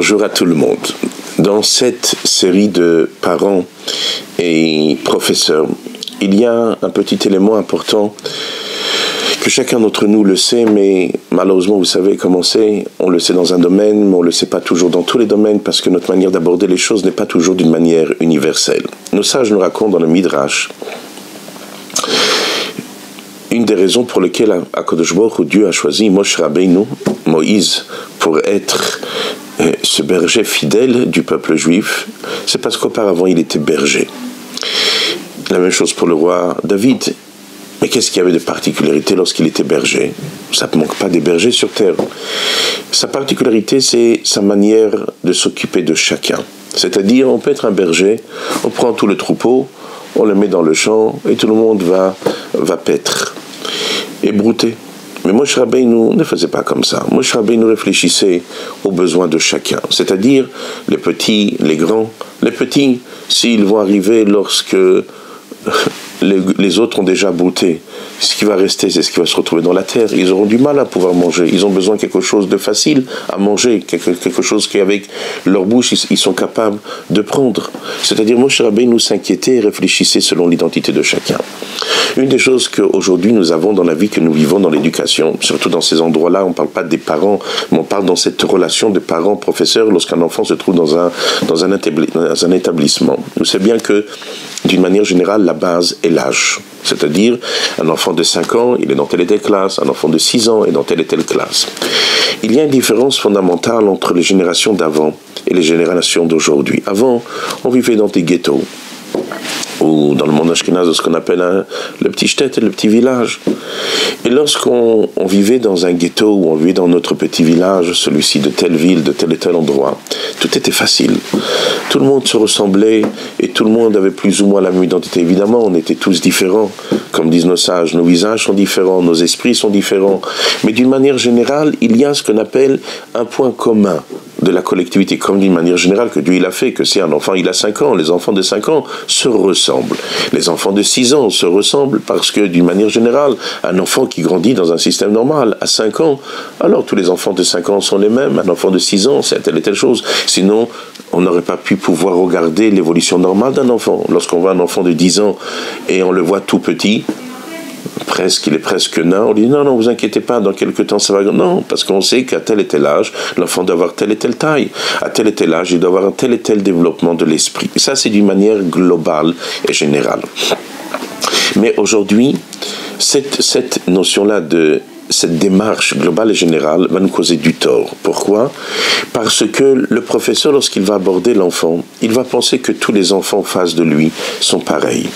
Bonjour à tout le monde. Dans cette série de parents et professeurs, il y a un petit élément important que chacun d'entre nous le sait, mais malheureusement, vous savez comment c'est, on le sait dans un domaine, mais on ne le sait pas toujours dans tous les domaines, parce que notre manière d'aborder les choses n'est pas toujours d'une manière universelle. Nos sages nous racontent dans le Midrash une des raisons pour lesquelles Akadosh Baruch Hu, Dieu a choisi Moshe Rabbeinu, Moïse, pour être ce berger fidèle du peuple juif, c'est parce qu'auparavant il était berger. La même chose pour le roi David. Mais qu'est-ce qu'il y avait de particularité lorsqu'il était berger? Ça ne manque pas des bergers sur terre. Sa particularité, c'est sa manière de s'occuper de chacun. C'est-à-dire, on peut être un berger, on prend tout le troupeau, on le met dans le champ, et tout le monde va paître et brouter. Mais Moshe Rabbeinu ne faisait pas comme ça. Moshe Rabbeinu réfléchissait aux besoins de chacun. C'est-à-dire, les petits, les grands. Les petits, s'ils vont arriver lorsque les autres ont déjà brouté, ce qui va rester, c'est ce qui va se retrouver dans la terre. Ils auront du mal à pouvoir manger. Ils ont besoin de quelque chose de facile à manger, quelque chose qu'avec leur bouche, ils sont capables de prendre. C'est-à-dire, Moshe Rabbeinu s'inquiétait et réfléchissait selon l'identité de chacun. Une des choses qu'aujourd'hui nous avons dans la vie que nous vivons dans l'éducation, surtout dans ces endroits-là, on ne parle pas des parents, mais on parle dans cette relation de parents-professeurs lorsqu'un enfant se trouve dans un établissement. Nous savons bien que, d'une manière générale, la base est l'âge. C'est-à-dire, un enfant de 5 ans, il est dans telle et telle classe, un enfant de 6 ans est dans telle et telle classe. Il y a une différence fondamentale entre les générations d'avant et les générations d'aujourd'hui. Avant, on vivait dans des ghettos, ou dans le monde ashkénaze, ce qu'on appelle le petit shtet, le petit village. Et lorsqu'on vivait dans un ghetto, ou on vivait dans notre petit village, celui-ci de telle ville, de tel et tel endroit, tout était facile. Tout le monde se ressemblait, et tout le monde avait plus ou moins la même identité. Évidemment, on était tous différents, comme disent nos sages. Nos visages sont différents, nos esprits sont différents. Mais d'une manière générale, il y a ce qu'on appelle un point commun de la collectivité, comme d'une manière générale que Dieu il a fait, que si un enfant il a 5 ans, les enfants de 5 ans se ressemblent. Les enfants de 6 ans se ressemblent parce que d'une manière générale, un enfant qui grandit dans un système normal à 5 ans, alors tous les enfants de 5 ans sont les mêmes, un enfant de 6 ans c'est telle et telle chose. Sinon, on n'aurait pas pu pouvoir regarder l'évolution normale d'un enfant. Lorsqu'on voit un enfant de 10 ans et on le voit tout petit, il est presque nain, on dit non, vous inquiétez pas, dans quelques temps ça va. Non, parce qu'on sait qu'à tel et tel âge, l'enfant doit avoir telle et telle taille. À tel et tel âge, il doit avoir un tel et tel développement de l'esprit. Et ça, c'est d'une manière globale et générale. Mais aujourd'hui, cette notion-là cette démarche globale et générale va nous causer du tort. Pourquoi? Parce que le professeur, lorsqu'il va aborder l'enfant, il va penser que tous les enfants en face de lui sont pareils.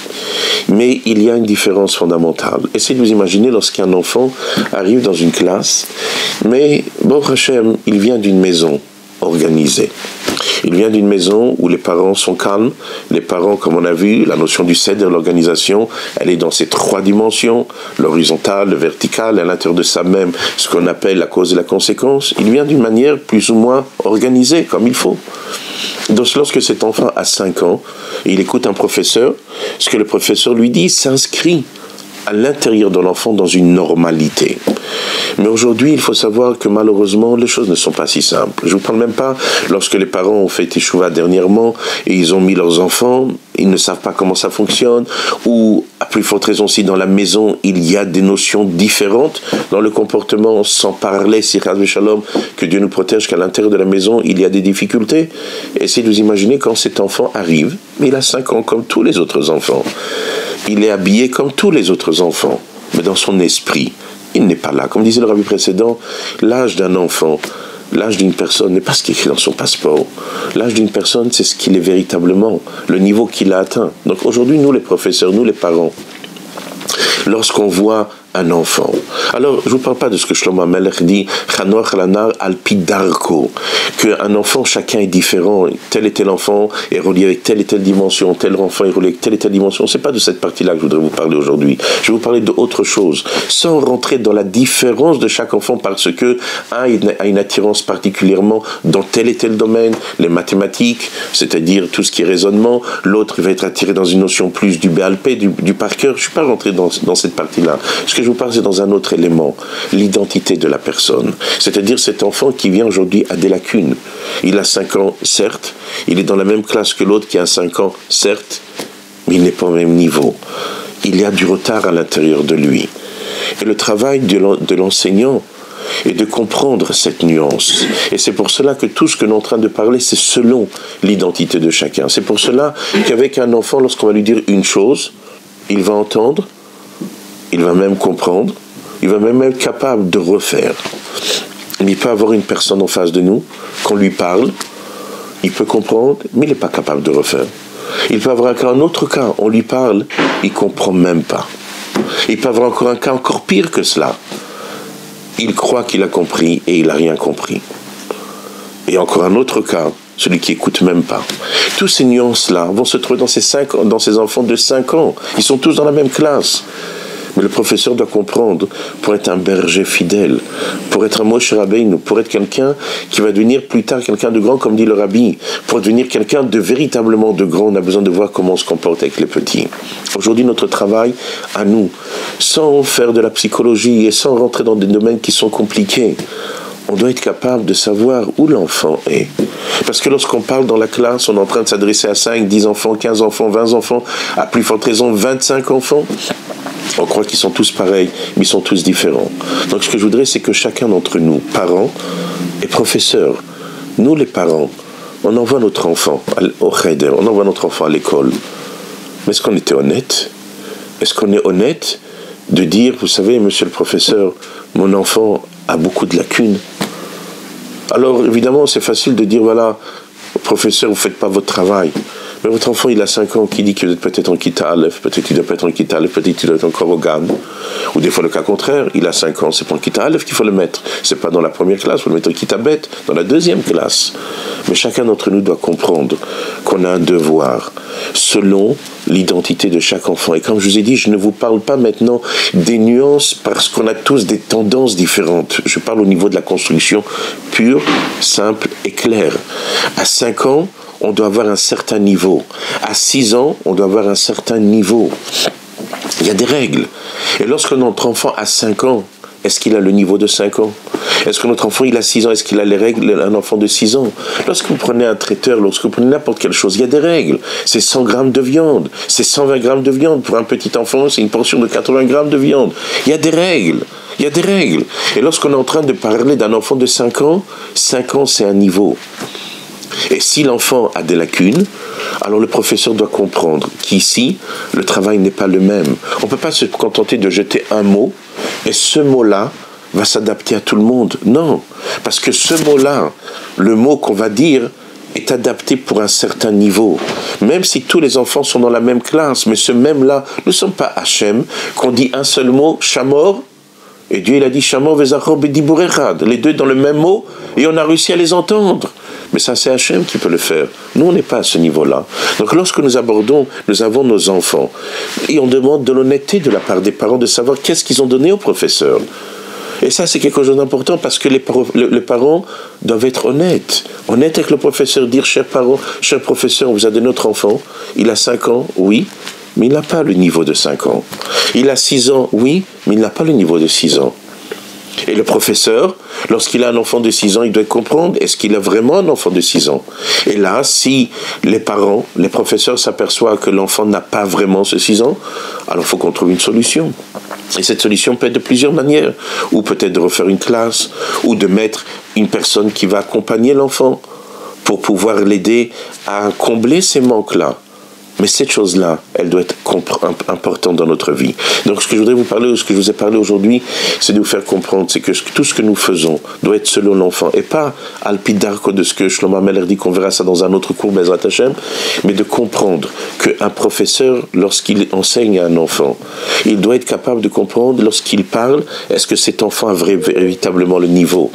Mais il y a une différence fondamentale. Essayez de vous imaginer lorsqu'un enfant arrive dans une classe, mais Baruch Hashem, il vient d'une maison organisée. Il vient d'une maison où les parents sont calmes. Les parents, comme on a vu, la notion du cèdre, l'organisation, elle est dans ces 3 dimensions, l'horizontale, le vertical, à l'intérieur de ça même, ce qu'on appelle la cause et la conséquence. Il vient d'une manière plus ou moins organisée, comme il faut. Donc lorsque cet enfant a 5 ans, il écoute un professeur, ce que le professeur lui dit s'inscrit à l'intérieur de l'enfant dans une normalité. Mais aujourd'hui, il faut savoir que malheureusement, les choses ne sont pas si simples. Je ne vous parle même pas lorsque les parents ont fait Teshuvah dernièrement et ils ont mis leurs enfants, ils ne savent pas comment ça fonctionne, ou à plus forte raison si dans la maison, il y a des notions différentes dans le comportement, sans parler, si Shalom, que Dieu nous protège, qu'à l'intérieur de la maison, il y a des difficultés. Essayez de vous imaginer quand cet enfant arrive, mais il a 5 ans comme tous les autres enfants. Il est habillé comme tous les autres enfants, mais dans son esprit, il n'est pas là. Comme disait le rabbi précédent, l'âge d'un enfant, l'âge d'une personne n'est pas ce qui est écrit dans son passeport. L'âge d'une personne, c'est ce qu'il est véritablement, le niveau qu'il a atteint. Donc aujourd'hui, nous les professeurs, nous les parents, lorsqu'on voit un enfant. Alors, je ne vous parle pas de ce que Shlomo HaMelech dit, Chanoach lanar al pi darko, qu'un enfant, chacun est différent, tel et tel enfant est relié avec telle et telle dimension, tel enfant est relié avec telle et telle dimension. Ce n'est pas de cette partie-là que je voudrais vous parler aujourd'hui. Je vais vous parler d'autre chose, sans rentrer dans la différence de chaque enfant, parce que un a une attirance particulièrement dans tel et tel domaine, les mathématiques, c'est-à-dire tout ce qui est raisonnement, l'autre va être attiré dans une notion plus du BLP, du par cœur. Je ne suis pas rentré dans cette partie-là. Ce que je vous parle, c'est dans un autre élément, l'identité de la personne. C'est-à-dire cet enfant qui vient aujourd'hui a des lacunes. Il a 5 ans, certes, il est dans la même classe que l'autre qui a 5 ans, certes, mais il n'est pas au même niveau. Il y a du retard à l'intérieur de lui. Et le travail de l'enseignant est de comprendre cette nuance. Et c'est pour cela que tout ce que nous sommes en train de parler, c'est selon l'identité de chacun. C'est pour cela qu'avec un enfant, lorsqu'on va lui dire une chose, il va entendre, il va même comprendre, il va même être capable de refaire. Il peut avoir une personne en face de nous, qu'on lui parle, il peut comprendre, mais il n'est pas capable de refaire. Il peut avoir un autre cas, on lui parle, il ne comprend même pas. Il peut avoir encore un cas encore pire que cela. Il croit qu'il a compris et il n'a rien compris. Et encore un autre cas, celui qui n'écoute même pas. Tous ces nuances-là vont se trouver dans ces enfants de 5 ans. Ils sont tous dans la même classe. Mais le professeur doit comprendre, pour être un berger fidèle, pour être un Moshe Rabbeinu, pour être quelqu'un qui va devenir plus tard quelqu'un de grand, comme dit le Rabbi, pour devenir quelqu'un de véritablement de grand, on a besoin de voir comment on se comporte avec les petits. Aujourd'hui, notre travail, à nous, sans faire de la psychologie et sans rentrer dans des domaines qui sont compliqués, on doit être capable de savoir où l'enfant est. Parce que lorsqu'on parle dans la classe, on est en train de s'adresser à 5, 10 enfants, 15 enfants, 20 enfants, à plus forte raison 25 enfants. On croit qu'ils sont tous pareils, mais ils sont tous différents. Donc ce que je voudrais, c'est que chacun d'entre nous, parents et professeurs, nous les parents, on envoie notre enfant au Cheder, on envoie notre enfant à l'école. Mais est-ce qu'on était honnête? Est-ce qu'on est honnête de dire, vous savez, monsieur le professeur, mon enfant a beaucoup de lacunes? Alors évidemment, c'est facile de dire, voilà, professeur, vous ne faites pas votre travail. Mais votre enfant, il a 5 ans, qui dit que vous êtes peut-être en Kita Aleph, peut-être qu'il doit pas être en Kita Aleph, peut-être qu'il doit être encore au GAN. Ou des fois le cas contraire, il a 5 ans, c'est pas en Kita Aleph qu'il faut le mettre. C'est pas dans la première classe, il faut le mettre en Kita Bet, dans la deuxième classe. Mais chacun d'entre nous doit comprendre qu'on a un devoir, selon l'identité de chaque enfant. Et comme je vous ai dit, je ne vous parle pas maintenant des nuances, parce qu'on a tous des tendances différentes. Je parle au niveau de la construction pure, simple et claire. À 5 ans, on doit avoir un certain niveau. À 6 ans, on doit avoir un certain niveau. Il y a des règles. Et lorsque notre enfant a 5 ans, est-ce qu'il a le niveau de 5 ans? Est-ce que notre enfant, il a 6 ans? Est-ce qu'il a les règles d'un enfant de 6 ans? Lorsque vous prenez un traiteur, lorsque vous prenez n'importe quelle chose, il y a des règles. C'est 100 grammes de viande. C'est 120 grammes de viande. Pour un petit enfant, c'est une portion de 80 grammes de viande. Il y a des règles. Il y a des règles. Et lorsqu'on est en train de parler d'un enfant de 5 ans, c'est un niveau. Et si l'enfant a des lacunes, alors le professeur doit comprendre qu'ici, le travail n'est pas le même. On ne peut pas se contenter de jeter un mot, et ce mot-là va s'adapter à tout le monde. Non, parce que ce mot-là, le mot qu'on va dire, est adapté pour un certain niveau. Même si tous les enfants sont dans la même classe, mais ce même-là, nous ne sommes pas Hachem, qu'on dit un seul mot, Shamor, et Dieu il a dit Shamor vezachor bedibur echad, les deux dans le même mot, et on a réussi à les entendre. Mais ça, c'est Hachem qui peut le faire. Nous, on n'est pas à ce niveau-là. Donc, lorsque nous abordons, nous avons nos enfants, et on demande de l'honnêteté de la part des parents de savoir qu'est-ce qu'ils ont donné au professeur. Et ça, c'est quelque chose d'important parce que les parents doivent être honnêtes. Honnêtes avec le professeur, dire, cher parent, cher professeur, on vous a donné notre enfant, il a 5 ans, oui, mais il n'a pas le niveau de 5 ans. Il a 6 ans, oui, mais il n'a pas le niveau de 6 ans. Et le professeur, lorsqu'il a un enfant de 6 ans, il doit comprendre, est-ce qu'il a vraiment un enfant de 6 ans? Et là, si les parents, les professeurs s'aperçoivent que l'enfant n'a pas vraiment ce 6 ans, alors il faut qu'on trouve une solution. Et cette solution peut être de plusieurs manières. Ou peut-être de refaire une classe, ou de mettre une personne qui va accompagner l'enfant pour pouvoir l'aider à combler ces manques-là. Mais cette chose-là, elle doit être importante dans notre vie. Donc ce que je voudrais vous parler, ou ce que je vous ai parlé aujourd'hui, c'est de vous faire comprendre, c'est que tout ce que nous faisons doit être selon l'enfant, et pas alpidarko de ce que Shlomo Ameler dit, qu'on verra ça dans un autre cours, Bezrat Hashem, mais de comprendre qu'un professeur, lorsqu'il enseigne à un enfant, il doit être capable de comprendre, lorsqu'il parle, est-ce que cet enfant a véritablement le niveau?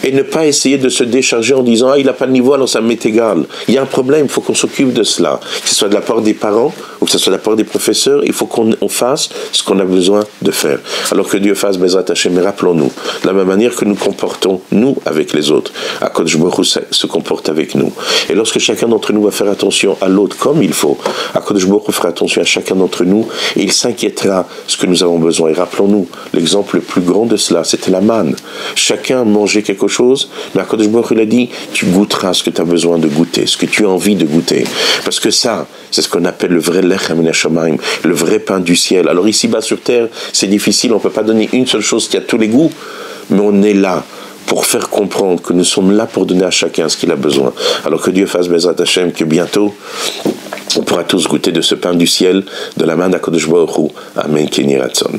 Et ne pas essayer de se décharger en disant, ah, il n'a pas de niveau, alors ça m'est égal. Il y a un problème, il faut qu'on s'occupe de cela, que ce soit de la part des parents ou que ce soit de la part des professeurs, il faut qu'on fasse ce qu'on a besoin de de faire. Alors que Dieu fasse Bezrat Hashem, mais rappelons-nous, de la même manière que nous comportons, nous, avec les autres, Akadosh Baruch Hu se comporte avec nous. Et lorsque chacun d'entre nous va faire attention à l'autre comme il faut, Akadosh Baruch Hu fera attention à chacun d'entre nous et il s'inquiétera de ce que nous avons besoin. Et rappelons-nous, l'exemple le plus grand de cela, c'était la manne. Chacun mangeait quelque chose, mais Akadosh Baruch Hu il a dit, tu goûteras ce que tu as besoin de goûter, ce que tu as envie de goûter. Parce que ça, c'est ce qu'on appelle le vrai lechem min hashamayim, le vrai pain du ciel. Alors ici-bas sur terre, c'est difficile, on ne peut pas donner une seule chose qui a tous les goûts, mais on est là pour faire comprendre que nous sommes là pour donner à chacun ce qu'il a besoin. Alors que Dieu fasse Bezrat Hashem, que bientôt, on pourra tous goûter de ce pain du ciel, de la main d'Akadosh Baruch Hu. Amen, Keni Ratzon.